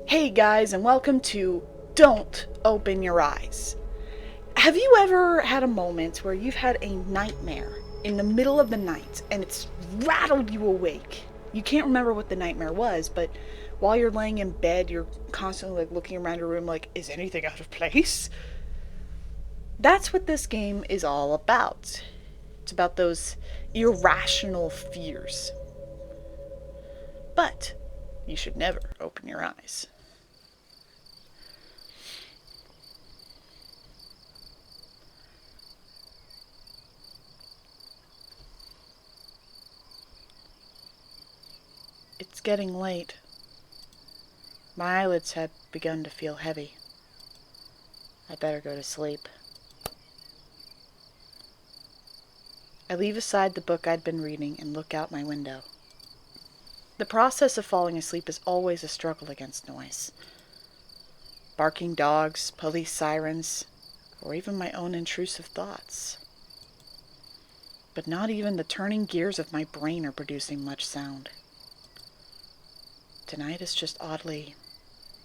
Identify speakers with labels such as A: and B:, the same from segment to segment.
A: Hey guys, and welcome to Don't Open Your Eyes. Have you ever had a moment where you've had a nightmare in the middle of the night and it's rattled you awake? You can't remember what the nightmare was, but while you're laying in bed, you're constantly looking around your room like, is anything out of place? That's what this game is all about. It's about those irrational fears. But you should never open your eyes. It's getting late. My eyelids had begun to feel heavy. I'd better go to sleep. I leave aside the book I'd been reading and look out my window. The process of falling asleep is always a struggle against noise. Barking dogs, police sirens, or even my own intrusive thoughts. But not even the turning gears of my brain are producing much sound. Tonight is just oddly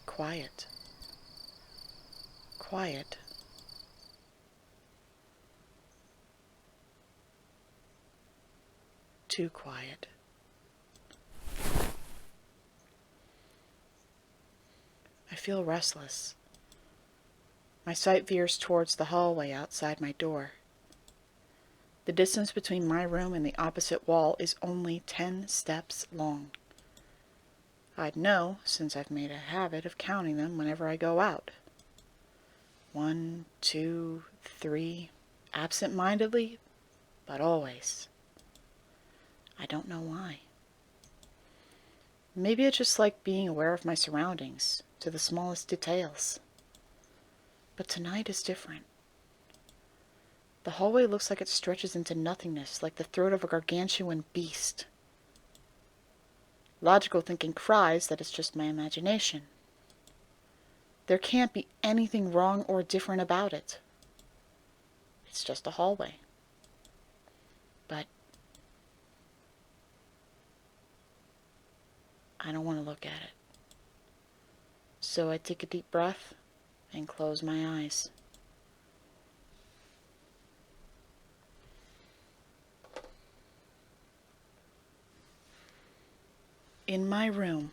A: quiet. Quiet. Too quiet. I feel restless. My sight veers towards the hallway outside my door. The distance between my room and the opposite wall is only 10 steps long. I'd know, since I've made a habit of counting them whenever I go out. 1, 2, 3, absent-mindedly, but always. I don't know why. Maybe it's just like being aware of my surroundings, to the smallest details. But tonight is different. The hallway looks like it stretches into nothingness, like the throat of a gargantuan beast. Logical thinking cries that it's just my imagination. There can't be anything wrong or different about it. It's just a hallway. But I don't want to look at it. So I take a deep breath and close my eyes. In my room,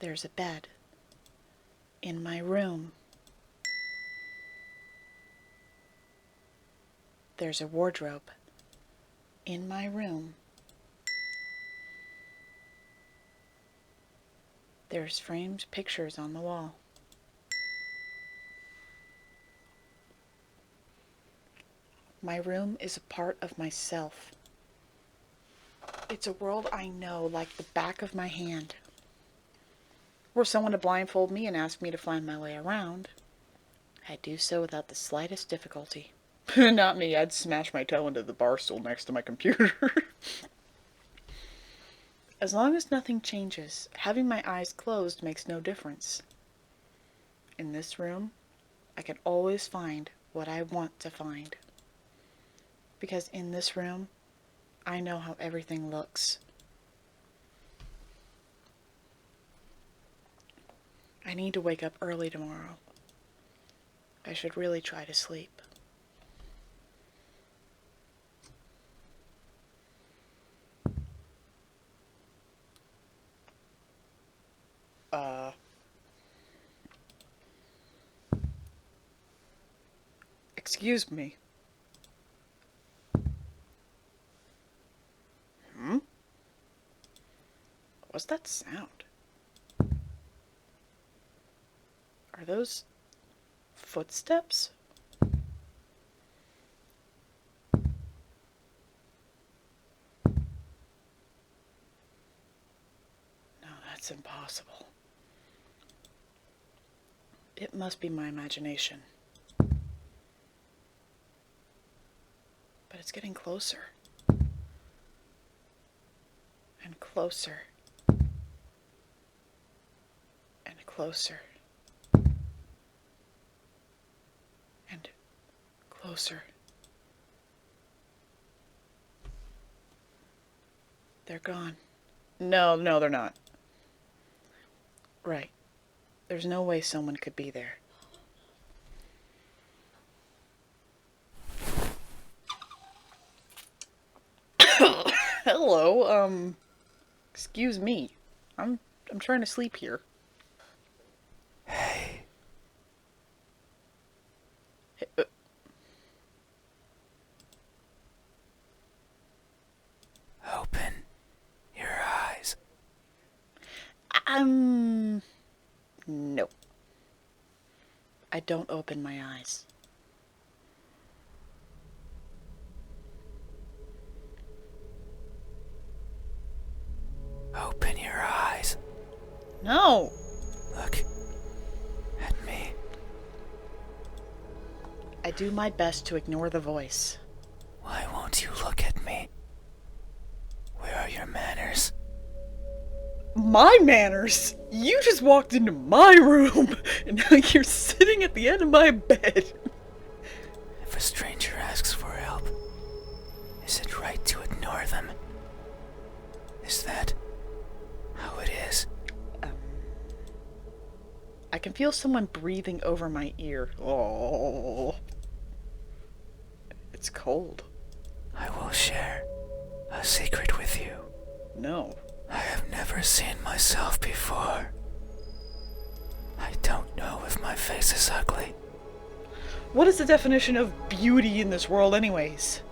A: there's a bed. In my room, there's a wardrobe. In my room, there's framed pictures on the wall. My room is a part of myself. It's a world I know like the back of my hand. Were someone to blindfold me and ask me to find my way around, I'd do so without the slightest difficulty. Not me, I'd smash my toe into the bar stool next to my computer. As long as nothing changes, having my eyes closed makes no difference. In this room, I can always find what I want to find. Because in this room, I know how everything looks. I need to wake up early tomorrow. I should really try to sleep. Excuse me. What's that sound? Are those footsteps? No, that's impossible. It must be my imagination. But it's getting closer. And closer. And closer. And closer. They're gone. No, no, they're not. Right. There's no way someone could be there. Hello, excuse me. I'm trying to sleep here.
B: Hey,
A: Hey,
B: open your eyes.
A: No. I don't open my eyes.
B: Open your eyes.
A: No!
B: Look at me.
A: I do my best to ignore the voice.
B: Why won't you look at me? Where are your manners?
A: My manners? You just walked into my room, and now you're sitting at the end of my bed.
B: If a stranger asks for help, is it right to ignore them? Is that how it is?
A: I can feel someone breathing over my ear. Oh. It's cold.
B: I will share a secret with you.
A: No.
B: I have never seen myself before. I don't know if my face is ugly.
A: What is the definition of beauty in this world anyways?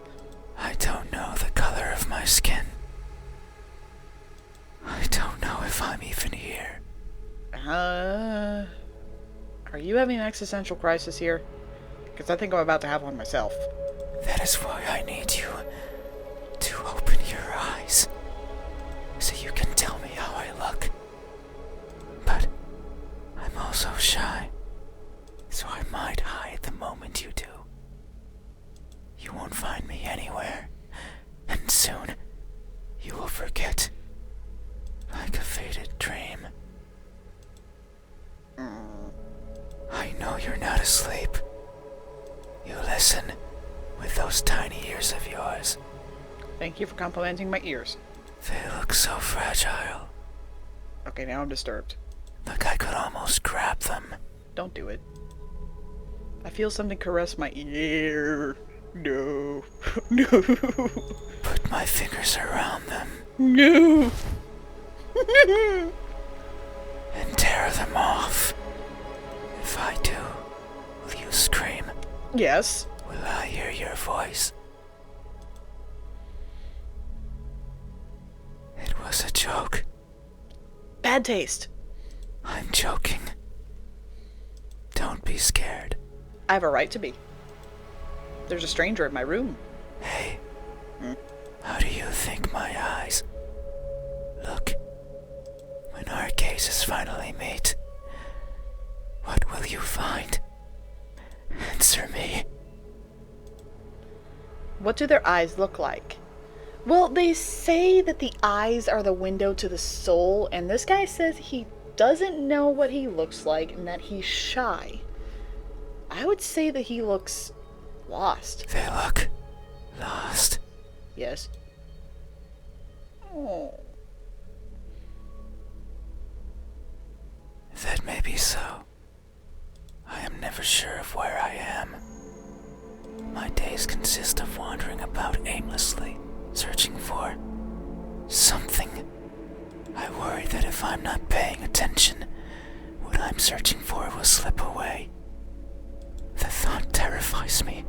B: I don't know the color of my skin. I don't know if I'm even here.
A: Are you having an existential crisis here? Because I think I'm about to have one myself.
B: That is why I need you to open your eyes, so you can tell me how I look. But I'm also shy, so I might hide the moment you do. You won't find me anywhere, and soon you will forget, like a faded dream. I know you're not asleep. You listen with those tiny ears of yours.
A: Thank you for complimenting my ears.
B: They look so fragile.
A: Okay, now I'm disturbed.
B: Like I could almost grab them.
A: Don't do it. I feel something caress my ear. No. No.
B: Put my fingers around them
A: No.
B: and tear them off. If I do, will you scream?
A: Yes.
B: Will I hear your voice? It was a joke.
A: Bad taste.
B: I'm joking. Don't be scared.
A: I have a right to be. There's a stranger in my room.
B: Hey, how do you think my eyes look when our gazes finally meet? What will you find? Answer me.
A: What do their eyes look like? Well, they say that the eyes are the window to the soul, and this guy says he doesn't know what he looks like and that he's shy. I would say that he looks lost.
B: They look lost.
A: Yes. Oh.
B: That may be so. I am never sure of where I am. My days consist of wandering about aimlessly, searching for something. I worry that if I'm not paying attention, what I'm searching for will slip away. The thought terrifies me.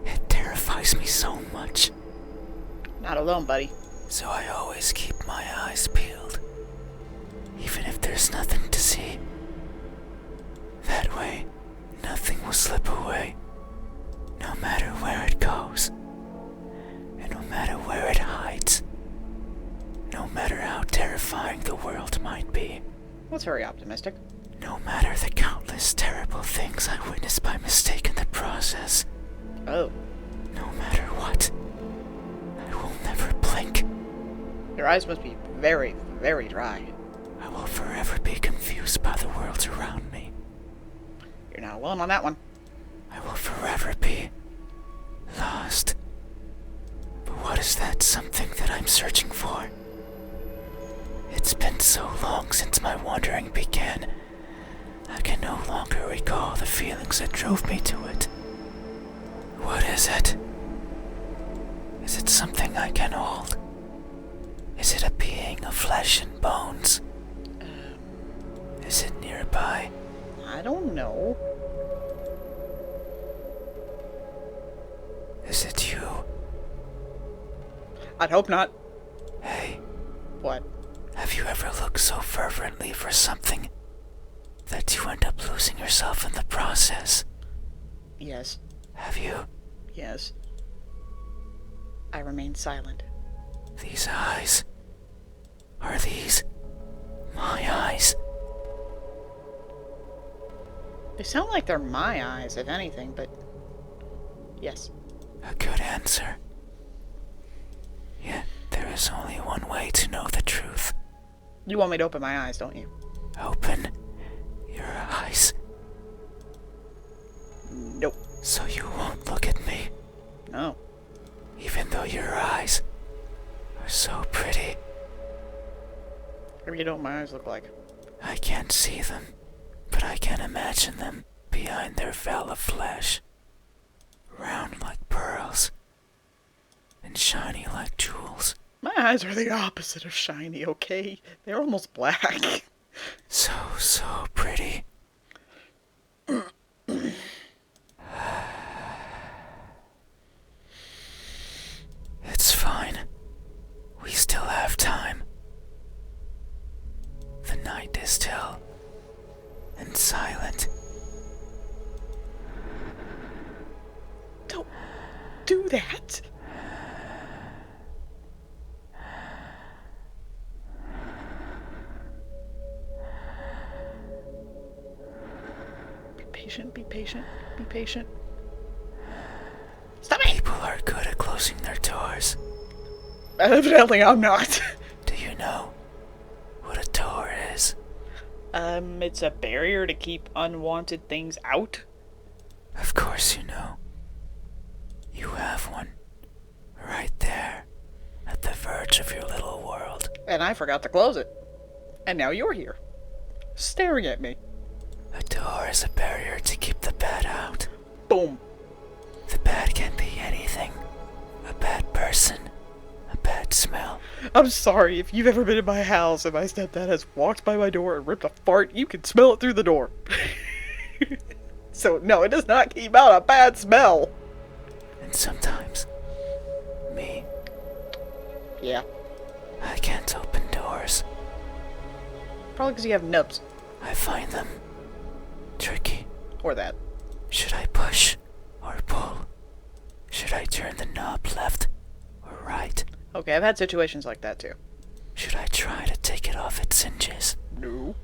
B: It terrifies me so much.
A: Not alone, buddy.
B: So I always keep my eyes peeled, even if there's nothing to see. That way, nothing will slip away, no matter where it goes, and no matter where it hides, no matter how terrifying the world might be,
A: That's very optimistic.
B: no matter the countless terrible things I witness by mistake in the process,
A: Oh.
B: no matter what, I will never blink.
A: Your eyes must be very, very dry.
B: I will forever be confused by the world around me.
A: You're not alone on that one.
B: I will forever be lost. But what is that something that I'm searching for? It's been so long since my wandering began. I can no longer recall the feelings that drove me to it. What is it? Is it something I can hold? Is it a being of flesh and bones? Is it nearby?
A: I don't know.
B: Is it you?
A: I'd hope not.
B: Hey,
A: What?
B: have you ever looked so fervently for something that you end up losing yourself in the process?
A: Yes.
B: Have you?
A: Yes. I remained silent.
B: These eyes. Are these my eyes?
A: They sound like they're my eyes, if anything, but yes.
B: A good answer. Yet there is only one way to know the truth.
A: You want me to open my eyes, don't you?
B: Open your eyes
A: Nope.
B: so you won't look at me,
A: No.
B: even though your eyes are so pretty.
A: What do you know what my eyes look like?
B: I can't see them, but I can imagine them behind their veil of flesh. Round like pearls, and shiny like jewels.
A: My eyes are the opposite of shiny, okay? They're almost black.
B: So pretty. It's fine. We still have time. The night is still and silent.
A: Don't do that. Be patient, be patient, be patient. Stop it!
B: People are good at closing their doors.
A: Evidently, I'm not.
B: Do you know what a door is?
A: It's a barrier to keep unwanted things out.
B: Of course you know. You have one. Right there. At the verge of your little world.
A: And I forgot to close it. And now you're here. Staring at me.
B: A door is a barrier to keep the bad out.
A: Boom.
B: The bad can be anything. A bad person. A bad smell.
A: I'm sorry, if you've ever been in my house and my stepdad has walked by my door and ripped a fart, you can smell it through the door. So, no, it does not keep out a bad smell.
B: And sometimes, me,
A: Yeah.
B: I can't open doors.
A: Probably because you have nubs.
B: I find them tricky.
A: Or that.
B: Should I push or pull? Should I turn the knob left or right?
A: Okay, I've had situations like that too.
B: Should I try to take it off its hinges?
A: No.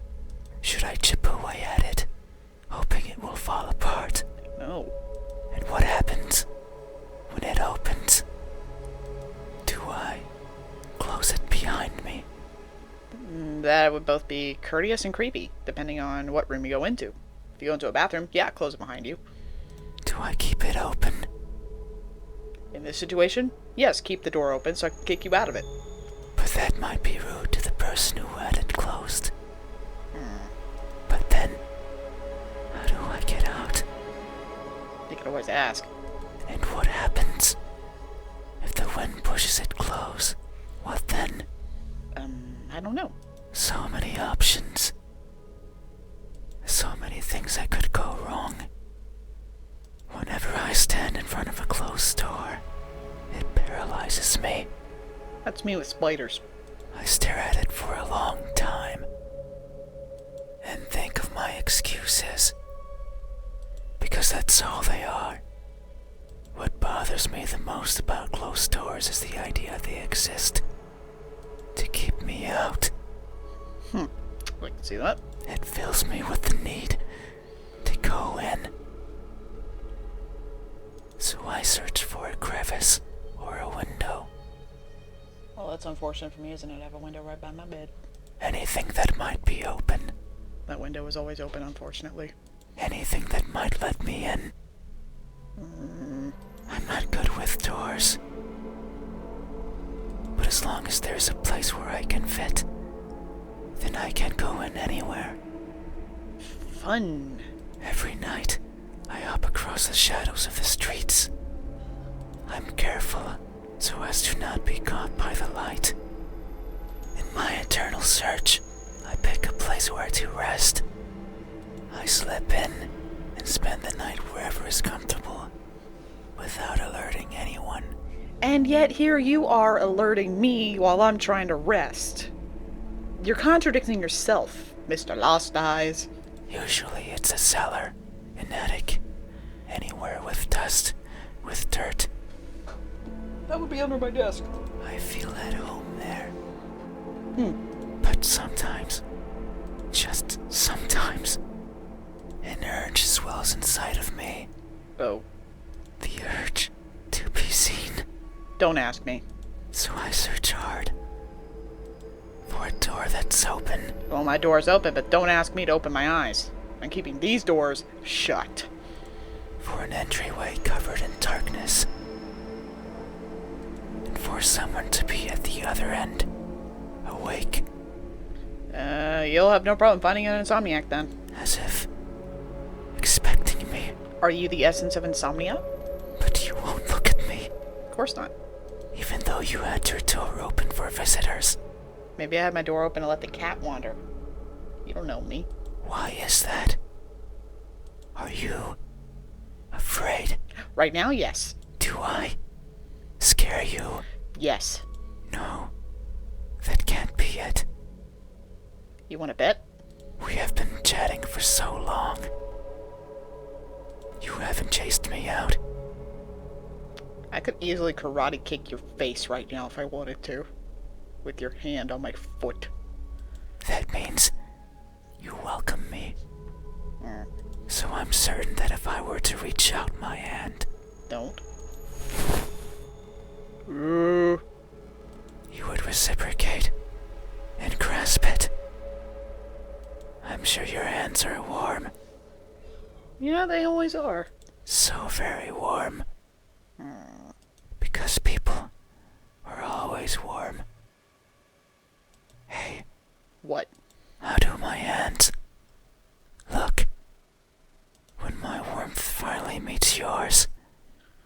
B: Should I chip away at it, hoping it will fall apart?
A: No.
B: And what happens when it opens? Do I close it behind me?
A: That would both be courteous and creepy, depending on what room you go into. If you go into a bathroom, yeah, close it behind you.
B: Do I keep it open?
A: In this situation, yes, keep the door open so I can kick you out of it.
B: But that might be rude to the person who had it closed. But then, how do I get out?
A: You can always ask.
B: And what happens if the wind pushes it close? What then?
A: I don't know.
B: So many options. So many things that could go wrong. Whenever I stand in front of a closed door, it paralyzes me.
A: That's me with spiders.
B: I stare at it for a long time and think of my excuses. Because that's all they are. What bothers me the most about closed doors is the idea they exist to keep me out.
A: I can see that.
B: It fills me with the need to go in. So I search for a crevice or a window.
A: Well, that's unfortunate for me, isn't it? I have a window right by my bed.
B: Anything that might be open.
A: That window is always open, unfortunately.
B: Anything that might let me in. I'm not good with doors. But as long as there's a place where I can fit, then I can go in anywhere.
A: Fun.
B: Every night, I hop across the shadows of the streets. I'm careful so as to not be caught by the light. In my eternal search, I pick a place where to rest. I slip in and spend the night wherever is comfortable, without alerting anyone.
A: And yet here you are alerting me while I'm trying to rest. You're contradicting yourself, Mr. Lost Eyes.
B: Usually it's a cellar, an attic, anywhere with dust, with dirt.
A: That would be under my desk.
B: I feel at home there. But sometimes, just sometimes, an urge swells inside of me.
A: Oh,
B: The urge to be seen.
A: don't ask me.
B: So I search hard for a door that's open.
A: Well, my door's open, but don't ask me to open my eyes. I'm keeping these doors shut.
B: For an entryway covered in darkness. And for someone to be at the other end, awake,
A: You'll have no problem finding an insomniac then.
B: as if expecting me.
A: Are you the essence of insomnia?
B: But you won't look at me,
A: Of course not.
B: even though you had your door open for visitors.
A: Maybe I had my door open to let the cat wander. You don't know me.
B: Why is that? Are you afraid?
A: Right now, yes.
B: Do I scare you?
A: Yes.
B: No, that can't be it.
A: You want to bet?
B: We have been chatting for so long. You haven't chased me out.
A: I could easily karate kick your face right now if I wanted to. With your hand on my foot.
B: That means you welcome me.
A: Mm,
B: So I'm certain that if I were to reach out my hand,
A: don't. Ooh.
B: you would reciprocate and grasp it. I'm sure your hands are warm.
A: Yeah, they always are.
B: So very warm. Because people are always warm. Hey,
A: What?
B: how do my hands look? When my warmth finally meets yours,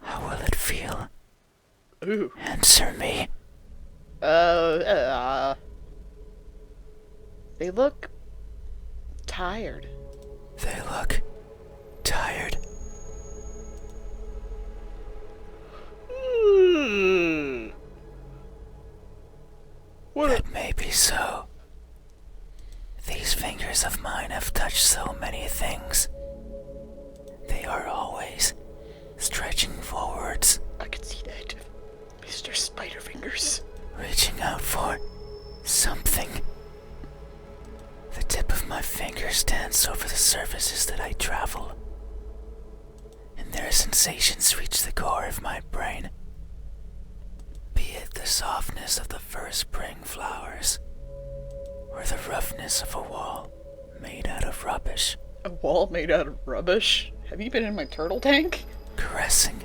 B: how will it feel?
A: Ooh.
B: Answer me.
A: They look tired.
B: They look tired. That may be so. These fingers of mine have touched so many things. They are always stretching forwards,
A: I could see that. Mr. Spiderfingers.
B: reaching out for something. The tip of my fingers dance over the surfaces that I travel, and their sensations reach the core of my brain. Be it the softness of the first spring flowers, or the roughness of a wall made out of rubbish.
A: A wall made out of rubbish? Have you been in my turtle tank?
B: Caressing,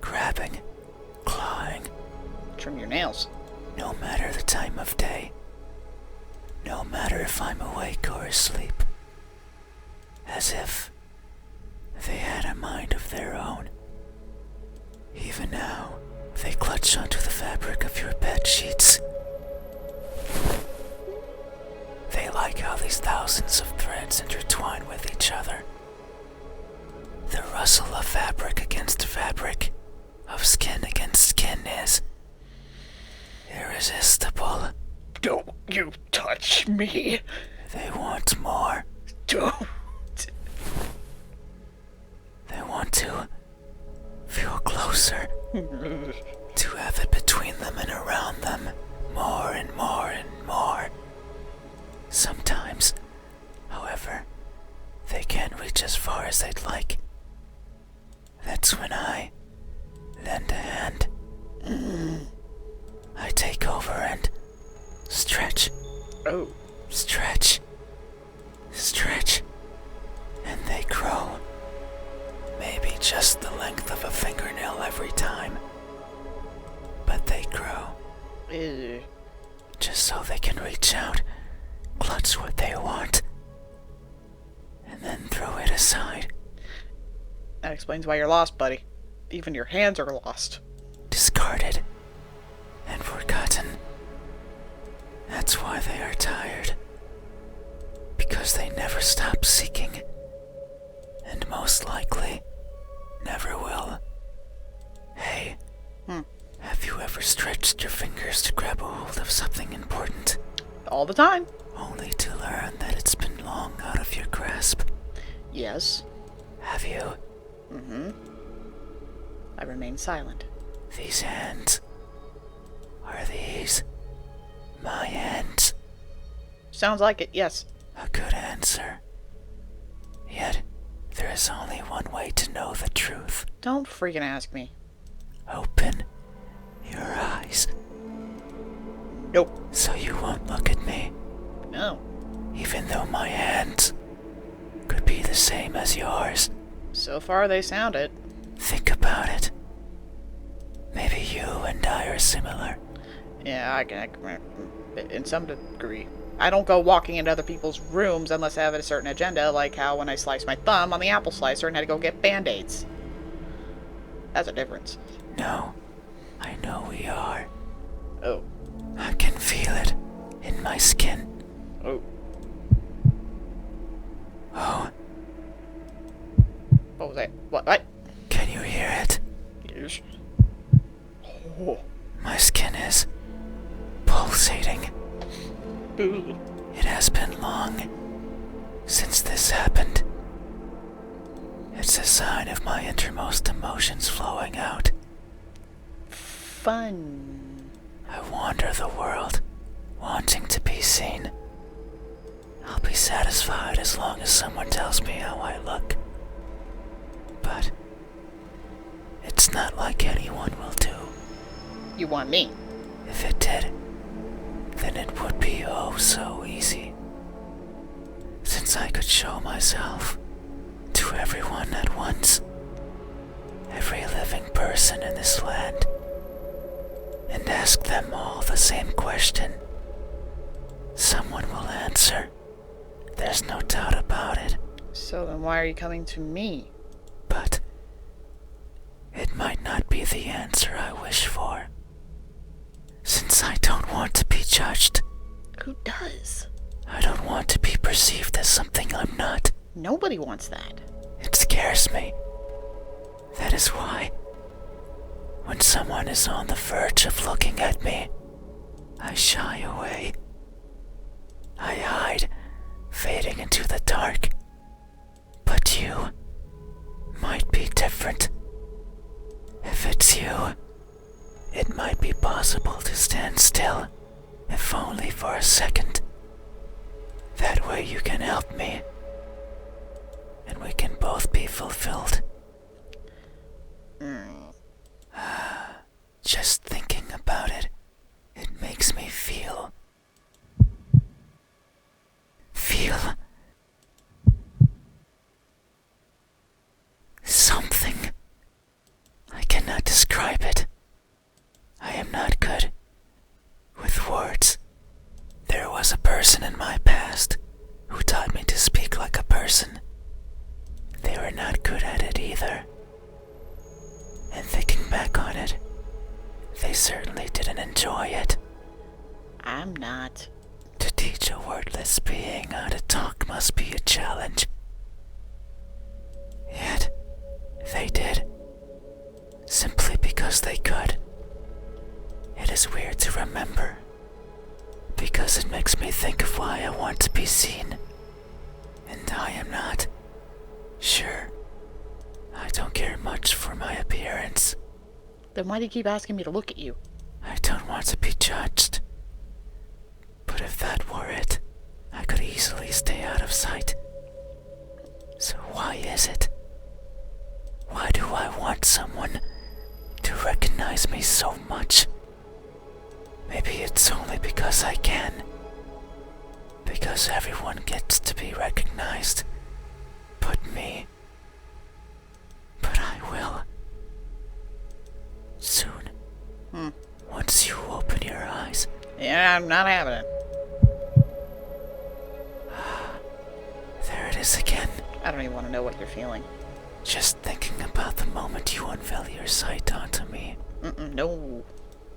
B: grabbing, clawing,
A: Trim your nails.
B: no matter the time of day, no matter if I'm awake or asleep, as if they had a mind of their own. Even now, they clutch onto the fabric of your bed sheets. They like how these thousands of threads intertwine with each other. The rustle of fabric against fabric, of skin against skin is irresistible.
A: Don't you touch me.
B: They want more.
A: Don't.
B: They want to feel closer, to have it between them and around them, more and more and more. Sometimes, however, they can't reach as far as they'd like. That's when I lend a hand. I take over and stretch,
A: Oh.
B: stretch, stretch, and they grow. Maybe just the length of a fingernail every time. But they grow,
A: Ew.
B: just so they can reach out, clutch what they want, and then throw it aside.
A: That explains why you're lost, buddy. Even your hands are lost.
B: Discarded and forgotten. That's why they are tired. Because they never stop seeking. And most likely, never will. Hey, have you ever stretched your fingers to grab a hold of something important?
A: All the time.
B: Only to learn that it's been long out of your grasp?
A: Yes.
B: Have you?
A: I remain silent.
B: These hands. Are these my hands?
A: Sounds like it, yes.
B: A good answer. Yet, there is only one way to know the truth.
A: Don't freaking ask me.
B: Open your eyes.
A: Nope.
B: So you won't look at me,
A: No.
B: even though my hands could be the same as yours.
A: So far they sound it.
B: Think about it. Maybe you and I are similar.
A: Yeah, I can in some degree. I don't go walking into other people's rooms unless I have a certain agenda, like how when I sliced my thumb on the apple slicer and had to go get band-aids. That's a difference.
B: No, I know we are.
A: Oh.
B: I can feel it in my skin.
A: Oh.
B: Oh,
A: What was that? What?
B: can you hear it?
A: Yes. Oh.
B: My skin is pulsating.
A: Ooh.
B: It has been long since this happened. It's a sign of my innermost emotions flowing out.
A: Fun.
B: I wander the world, wanting to be seen. I'll be satisfied as long as someone tells me how I look. But it's not like anyone will do.
A: You want me?
B: If it did, then it would be oh so easy. Since I could show myself to everyone at once, every living person in this land, and ask them all the same question. Someone will answer. There's no doubt about it.
A: So then why are you coming to me?
B: But it might not be the answer I wish for. Since I don't want to be judged.
A: Who does?
B: I don't want to be perceived as something I'm not.
A: Nobody wants that.
B: It scares me. That is why, when someone is on the verge of looking at me, I shy away. I hide, fading into the dark. But you might be different. If it's you, it might be possible to stand still, if only for a second. That way you can help me, and we can both be fulfilled. Just thinking about it, it makes me feel something. I cannot describe it. I am not good with words. There was a person in my past who taught me to speak like a person. They were not good at it either. And thinking back on it, they certainly didn't enjoy it.
A: I'm not.
B: To teach a wordless being how to talk must be a challenge. Yet, they did. Simply because they could. It is weird to remember. Because it makes me think of why I want to be seen. And I am not. Sure, I don't care much for my appearance.
A: Then why do you keep asking me to look at you?
B: I don't want to be judged. But if that were it, I could easily stay out of sight. So why is it? Why do I want someone to recognize me so much? Maybe it's only because I can. Because everyone gets to be recognized. But me. But I will. Soon. Once you open your eyes.
A: Yeah, I'm not having it.
B: this again.
A: I don't even want to know what you're feeling.
B: Just thinking about the moment you unveil your sight onto me.
A: No.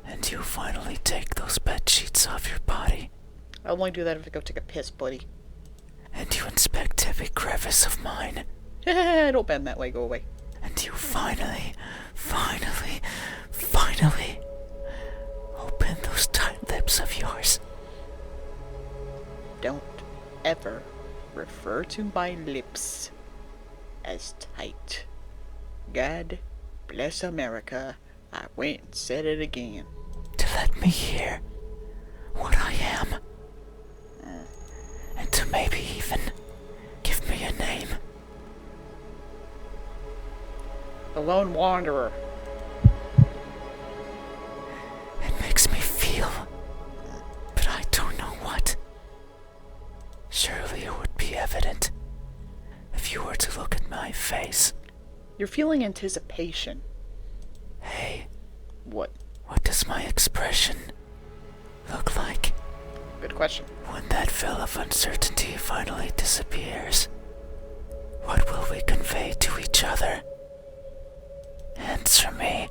B: And you finally take those bed sheets off your body.
A: I'll only do that if I go take a piss, buddy.
B: And you inspect every crevice of mine.
A: Don't bend that way, go away.
B: And you finally open those tight lips of yours.
A: Don't ever refer to my lips as tight. God bless America. I went and said it again.
B: To let me hear what I am. And to maybe even give me a name.
A: The Lone Wanderer.
B: It makes me feel, but I don't know what. Surely it would be evident if you were to look at my face.
A: You're feeling anticipation.
B: Hey,
A: What?
B: what does my expression look like
A: Good question.
B: when that veil of uncertainty finally disappears? What will we convey to each other? Answer me.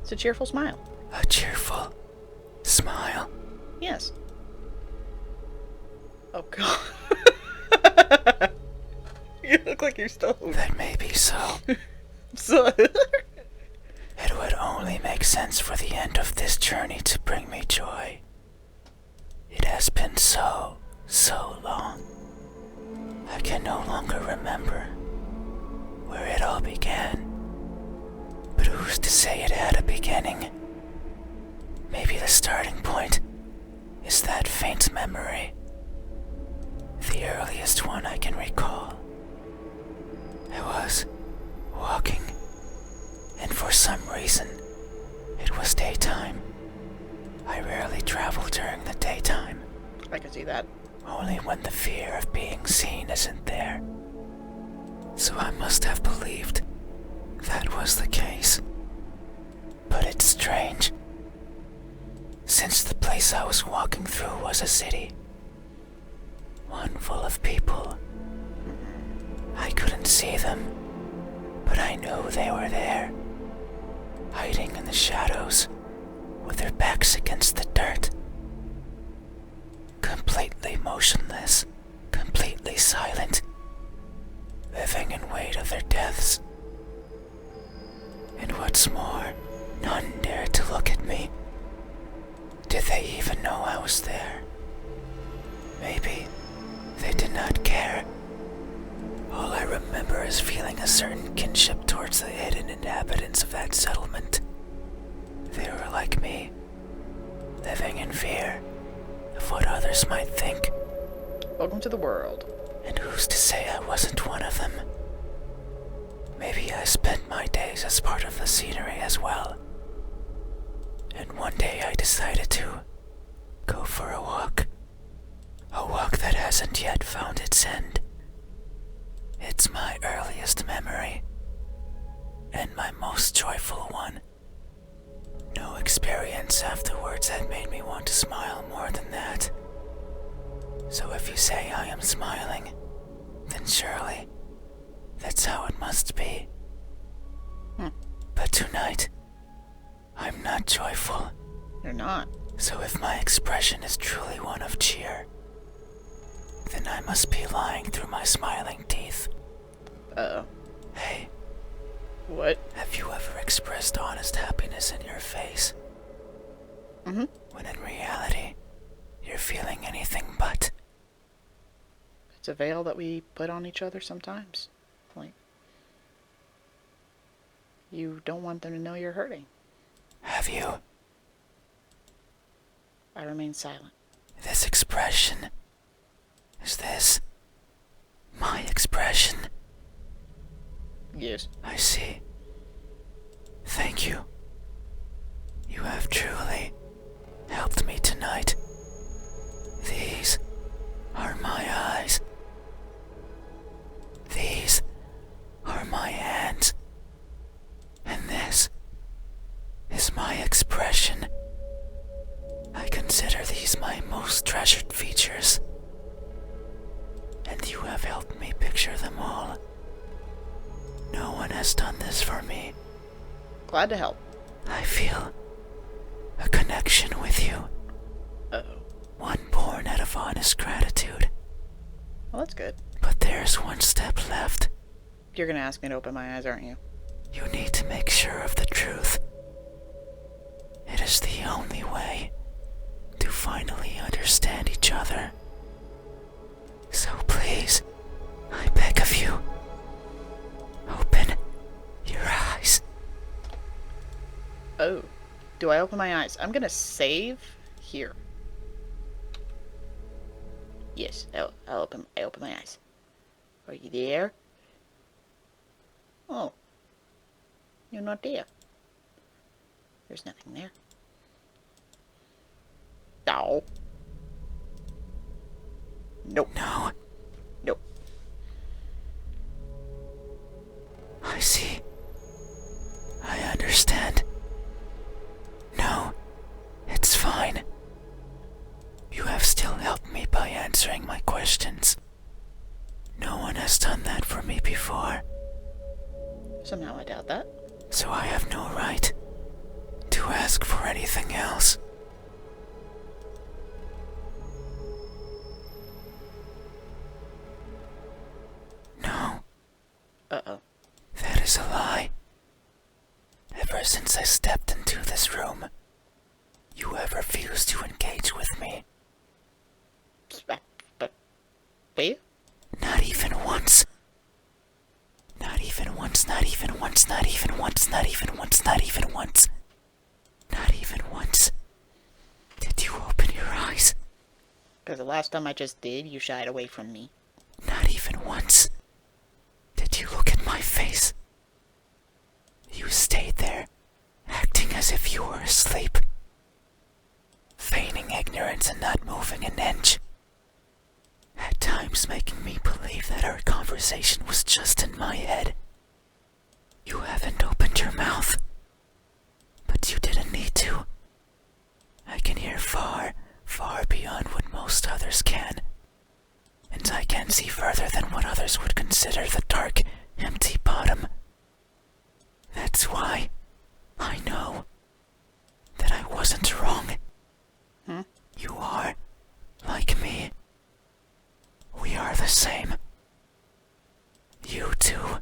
A: It's a cheerful smile.
B: A cheerful smile.
A: Yes. Oh, God. You look like you're stoned.
B: That may be so.
A: So
B: It would only make sense for the end of this journey to bring me joy. It has been so long. I can no longer remember where it all began. But who's to say it had a beginning? Maybe the starting point is that faint memory. The earliest one I can recall. I was walking, and for some reason, it was daytime. I rarely travel during the daytime,
A: I can see that.
B: only when the fear of being seen isn't there. So I must have believed that was the case. But it's strange. Since the place I was walking through was a city, one full of people, I couldn't see them, but I knew they were there, hiding in the shadows, with their backs against the dirt. Completely motionless, completely silent, living in wait of their deaths. And what's more, none dared to look at me. Did they even know I was there? Maybe they did not care. All I remember is feeling a certain kinship towards the hidden inhabitants of that settlement. They were like me, living in fear of what others might think.
A: Welcome to the world.
B: And who's to say I wasn't one of them? Maybe I spent my days as part of the scenery as well. And one day I decided to go for a walk. A walk that hasn't yet found its end. It's my earliest memory, and my most joyful one. No experience afterwards had made me want to smile more than that. So if you say I am smiling, then surely that's how it must be. But tonight, I'm not joyful.
A: You're not.
B: So if my expression is truly one of cheer, then I must be lying through my smiling teeth.
A: Uh-oh.
B: Hey,
A: What?
B: have you ever expressed honest happiness in your face?
A: Mm-hmm.
B: When in reality, you're feeling anything but.
A: It's a veil that we put on each other sometimes. Like, you don't want them to know you're hurting.
B: Have you?
A: I remain silent.
B: This expression. Is this my expression?
A: Yes.
B: I see. Thank you. You have truly helped me tonight. These are my eyes. These are my hands. have helped me picture them all. No one has done this for me.
A: Glad to help.
B: I feel a connection with you.
A: Uh-oh.
B: One born out of honest gratitude.
A: Well, that's good.
B: But there's one step left.
A: You're gonna ask me to open my eyes, aren't you?
B: You need to make sure of the truth. It is the only way to finally understand each other. So please, I beg of you, open your eyes.
A: Oh. Do I open my eyes? I'm gonna save here. Yes, I open my eyes. Are you there? Oh. You're not there. There's nothing there. No. Nope.
B: No,
A: Nope.
B: I see. I understand. No, it's fine. You have still helped me by answering my questions. No one has done that for me before,
A: Somehow I doubt that.
B: so I have no right to ask for anything else. No,
A: Uh-oh.
B: that is a lie. Ever since I stepped into this room, you have refused to engage with me.
A: But wait?
B: Not even once. Not even once, not even once, not even once, not even once, not even once. Not even once. Did you open your eyes?
A: Because the last time I just did, you shied away from me.
B: Not even once. Did you look at my face? You stayed there, acting as if you were asleep, feigning ignorance and not moving an inch. At times making me believe that our conversation was just in my head. You haven't opened your mouth, but you didn't need to. I can hear far, far beyond what most others can. And I can see further than what others would consider the dark, empty bottom. That's why I know that I wasn't wrong.
A: Hmm?
B: You are like me. We are the same. You too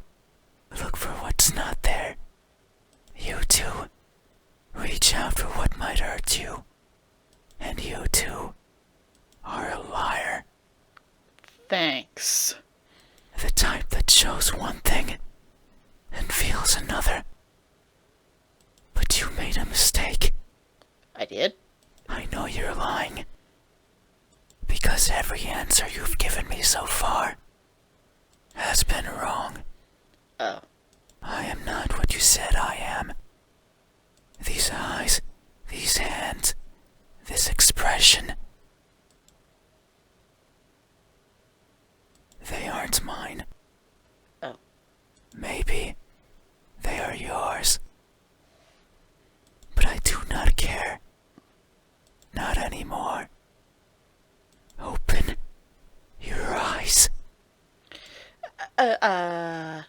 B: look for what's not there. You too reach out for what might hurt you. And you too are a liar.
A: Thanks.
B: The type that shows one thing and feels another. But you made a mistake.
A: I did?
B: I know you're lying. Because every answer you've given me so far has been wrong.
A: Oh.
B: I am not what you said I am. These eyes, these hands, this expression. They aren't mine.
A: Oh.
B: Maybe they are yours. But I do not care. Not anymore. Open your eyes. I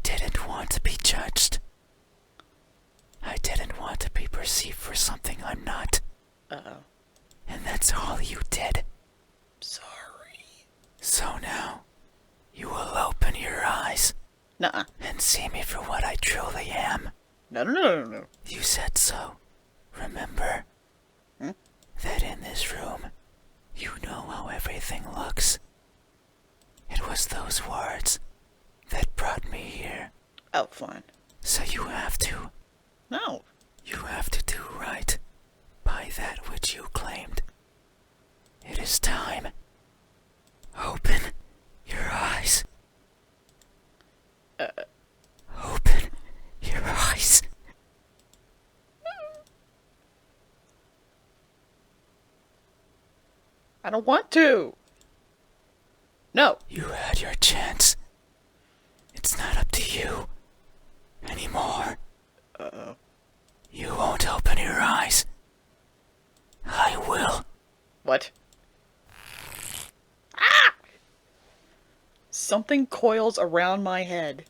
B: didn't want to be judged. I didn't want to be perceived for something I'm not.
A: Uh-oh.
B: And that's all you did.
A: Sorry.
B: So now, you will open your eyes
A: Nuh-uh.
B: and see me for what I truly am.
A: No.
B: You said so. Remember?
A: Hmm?
B: That in this room, you know how everything looks. It was those words that brought me here.
A: Oh, fine.
B: So you have to.
A: No.
B: You have to do right by that which you claimed. It is time. Open your eyes. Open your eyes.
A: I don't want to. No.
B: You had your chance. It's not up to you anymore.
A: Uh-oh.
B: You won't open your eyes. I will.
A: What? Ah! Something coils around my head.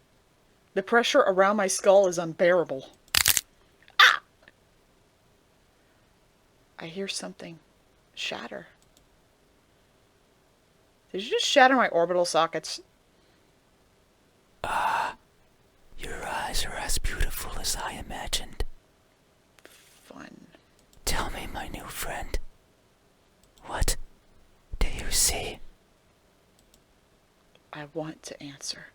A: The pressure around my skull is unbearable. Ah! I hear something shatter. Did you just shatter my orbital sockets?
B: Your eyes are as beautiful as I imagined.
A: Fun.
B: Tell me, my new friend, what do you see?
A: I want to answer.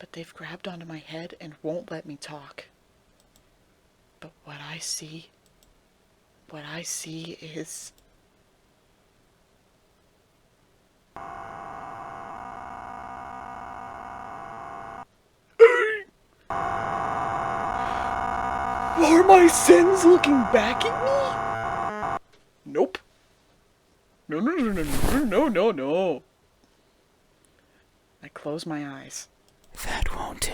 A: But they've grabbed onto my head and won't let me talk. But what I see is... Are my sins looking back at me? Nope. No. I close my eyes.
B: That won't do.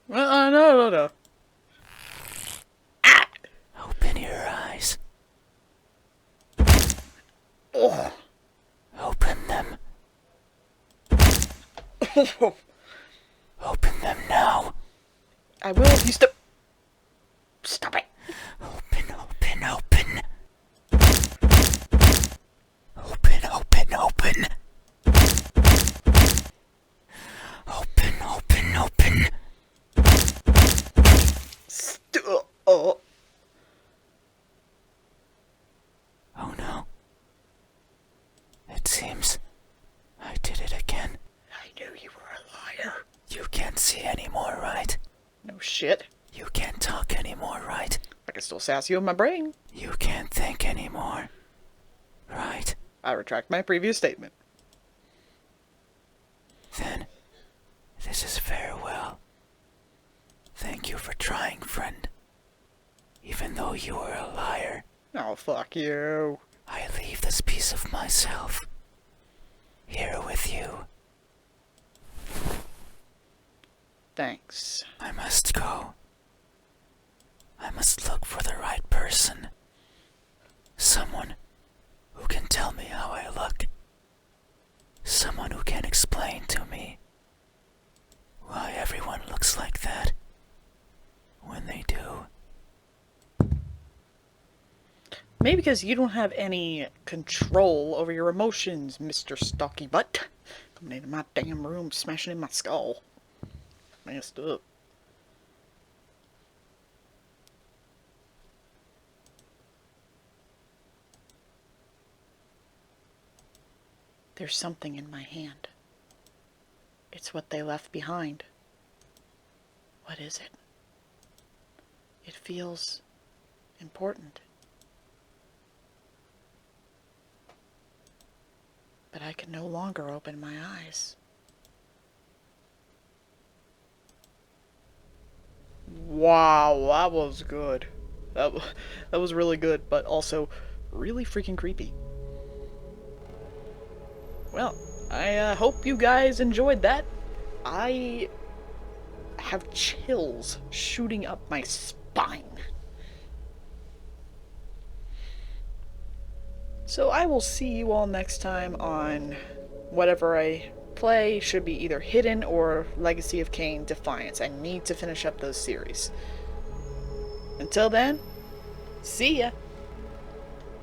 A: No. Ah!
B: Open your eyes.
A: Oh.
B: Open them. Open them now.
A: I will if you stop. Stop it.
B: Open. Open.
A: Oh.
B: Oh no. It seems I did it again.
A: I knew you were a liar.
B: You can't see anymore, right?
A: No shit.
B: You can't talk anymore, right?
A: I can still sass you in my brain.
B: You can't think anymore, right?
A: I retract my previous statement.
B: Then, this is farewell. Thank you for trying, friend. Even though you were a liar,
A: Oh, fuck you.
B: I leave this piece of myself here with you.
A: Thanks.
B: I must go. I must look for the right person. Someone who can tell me how I look. Someone who can explain to me why everyone looks like that when they do.
A: Maybe because you don't have any control over your emotions, Mr. Stocky Butt. Coming into my damn room, smashing in my skull. Messed up. There's something in my hand. It's what they left behind. What is it? It feels important. But I can no longer open my eyes. Wow, that was good. That was really good, but also really freaking creepy. Well, I hope you guys enjoyed that. I have chills shooting up my spine. So I will see you all next time on whatever I play. Should be either Hidden or Legacy of Kain Defiance. I need to finish up those series. Until then, see ya!